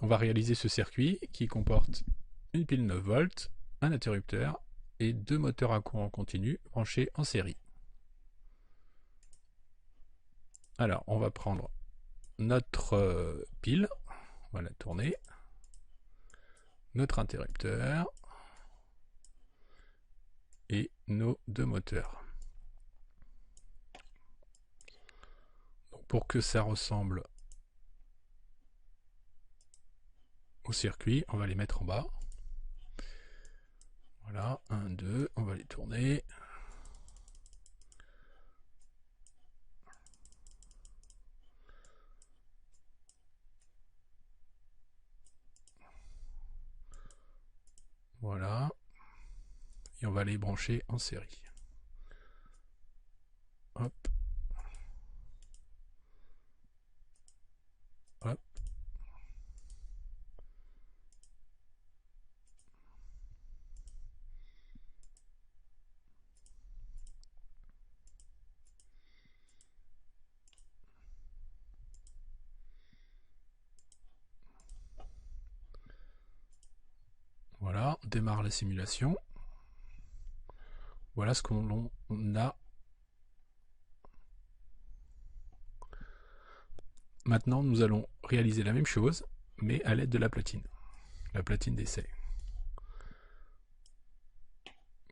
on va réaliser ce circuit qui comporte une pile 9 volts, un interrupteur et deux moteurs à courant continu branchés en série. Alors, on va prendre notre pile, on va la tourner, notre interrupteur et nos deux moteurs. Donc, pour que ça ressemble au circuit, on va les mettre en bas. Voilà, 1, 2, on va les tourner. Voilà. Et on va les brancher en série. Hop. Hop. Voilà, on démarre la simulation. Voilà ce qu'on a. Maintenant, nous allons réaliser la même chose, mais à l'aide de la platine d'essai.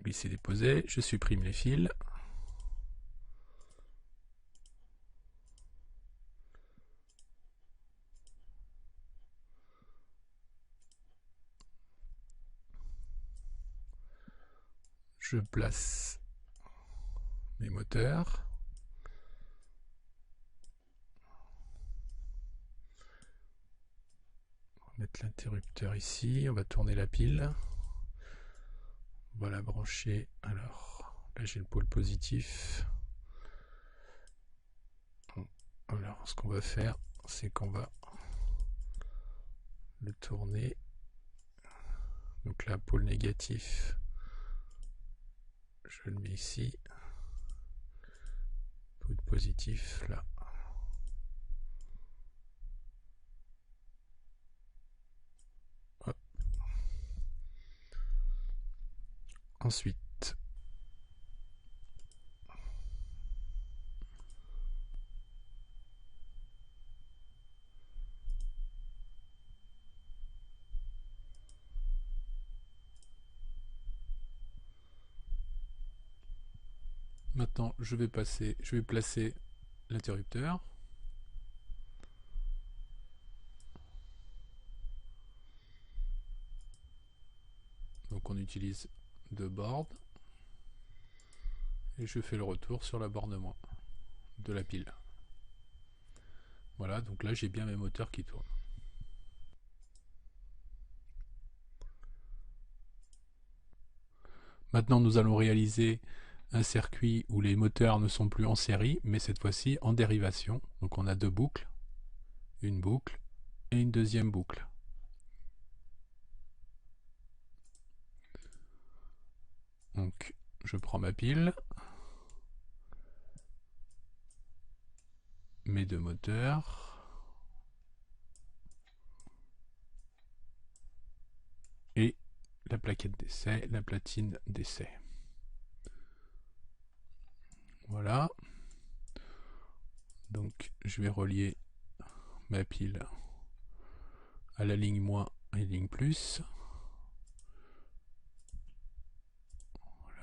Glisser, déposer, je supprime les fils. Je place mes moteurs. On va mettre l'interrupteur ici, on va tourner la pile. On va la brancher. Alors, là j'ai le pôle positif. Alors, ce qu'on va faire, c'est qu'on va le tourner. Donc là, pôle négatif, je le mets ici. Pôle positif, là. Hop. Ensuite, maintenant, je vais placer l'interrupteur. Donc on utilise deux bornes. Et je fais le retour sur la borne moins de la pile. Voilà, donc là j'ai bien mes moteurs qui tournent. Maintenant nous allons réaliser un circuit où les moteurs ne sont plus en série, mais cette fois-ci en dérivation. Donc on a deux boucles, une boucle et une deuxième boucle. Donc je prends ma pile, mes deux moteurs et la plaquette d'essai, la platine d'essai. Voilà. Donc je vais relier ma pile à la ligne moins et ligne plus.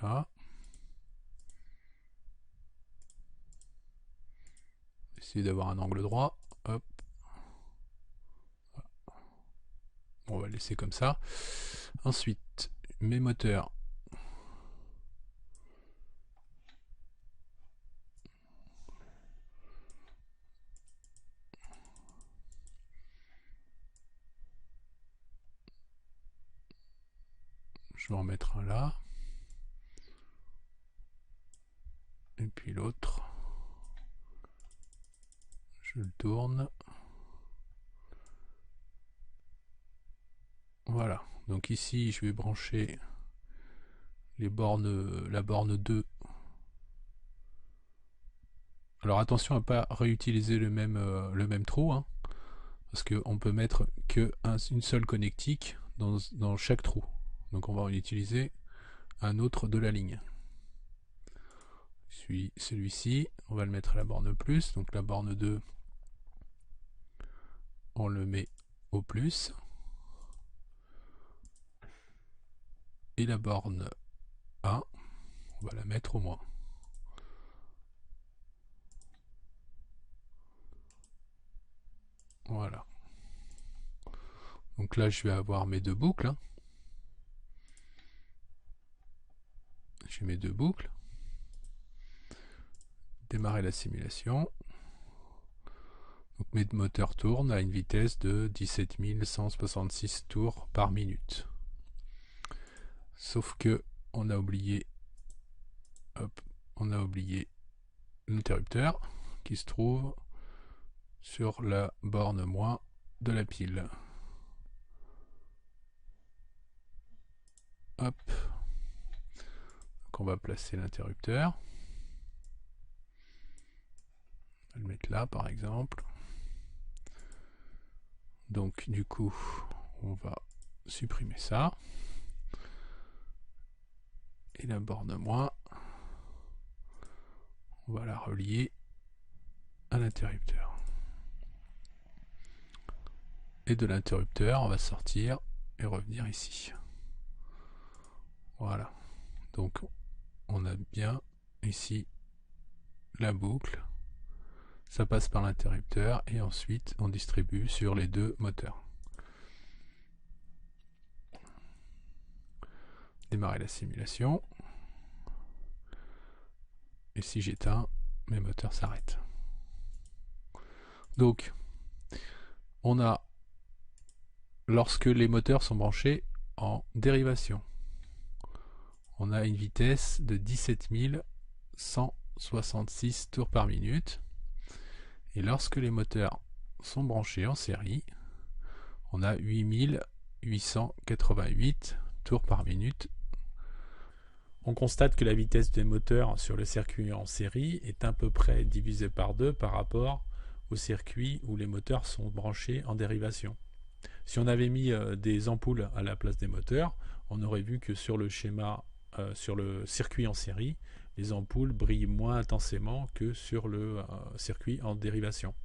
Voilà. Essayer d'avoir un angle droit. Hop. Voilà. On va laisser comme ça. Ensuite, mes moteurs. Je vais en mettre un là. Et puis l'autre. Je le tourne. Voilà. Donc ici, je vais brancher les bornes, la borne 2. Alors attention à ne pas réutiliser le même trou, hein, parce qu'on peut mettre une seule connectique dans chaque trou. Donc on va en utiliser un autre de la ligne. Celui-ci, on va le mettre à la borne plus, donc la borne 2, on le met au plus. Et la borne 1, on va la mettre au moins. Voilà. Donc là, je vais avoir mes deux boucles. J'ai mes deux boucles. Démarrer la simulation. Donc mes moteurs tournent à une vitesse de 17 166 tours par minute. Sauf que on a oublié l'interrupteur qui se trouve sur la borne moins de la pile. Hop. Donc on va placer l'interrupteur. On va le mettre là par exemple. Donc du coup, on va supprimer ça. Et la borne moins, on va la relier à l'interrupteur. Et de l'interrupteur, on va sortir et revenir ici. Voilà. Donc on a bien ici la boucle. Ça passe par l'interrupteur et ensuite on distribue sur les deux moteurs. Démarrer la simulation. Et si j'éteins, mes moteurs s'arrêtent. Donc, on a, lorsque les moteurs sont branchés en dérivation, on a une vitesse de 17 166 tours par minute. Et lorsque les moteurs sont branchés en série, on a 8888 tours par minute. On constate que la vitesse des moteurs sur le circuit en série est à peu près divisée par 2 par rapport au circuit où les moteurs sont branchés en dérivation. Si on avait mis des ampoules à la place des moteurs, on aurait vu que sur le schéma, sur le circuit en série, les ampoules brillent moins intensément que sur le circuit en dérivation.